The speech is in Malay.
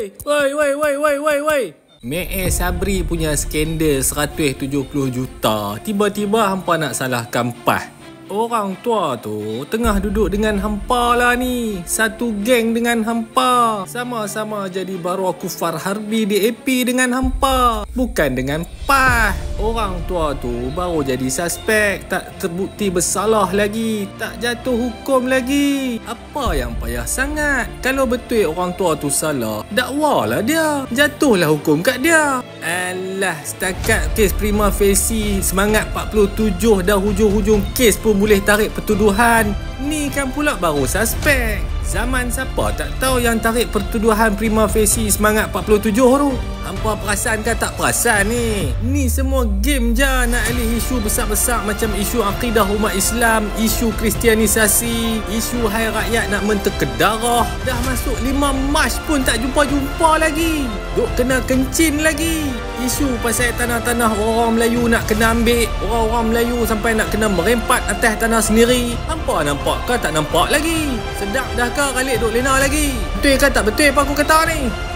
Woi. Mek Sabri punya skandal 170 juta. Tiba-tiba hampa nak salahkan PAS. Orang tua tu tengah duduk dengan hampa lah ni. Satu geng dengan hampa. Sama-sama jadi baruah kufar harbi DAP dengan hampa. Bukan dengan PAS. Orang tua tu baru jadi suspek. Tak terbukti bersalah lagi. Tak jatuh hukum lagi. Apa yang payah sangat? Kalau betul orang tua tu salah, dakwalah dia. Jatuhlah hukum kat dia. Alah, setakat kes prima facie semangat 47 dah hujung-hujung kes pun boleh tarik pertuduhan. Ni kan pula baru suspek. Zaman siapa tak tahu yang tarik pertuduhan prima facie semangat 47 tu. Hampa perasan kan tak perasan ni? Ni semua game je nak alih isu besar-besar macam isu akidah umat Islam, isu kristianisasi, isu hai rakyat nak menteked darah. Dah masuk 5 Mac pun tak jumpa-jumpa lagi. Duk kena kencin lagi. Isu pasal tanah-tanah orang Melayu nak kena ambil. Orang-orang Melayu sampai nak kena merempat atas tanah sendiri. Hampa nampak ke tak nampak lagi? Sedap dah ke kalik duk lena lagi? Betul ke tak betul apa aku kata ni?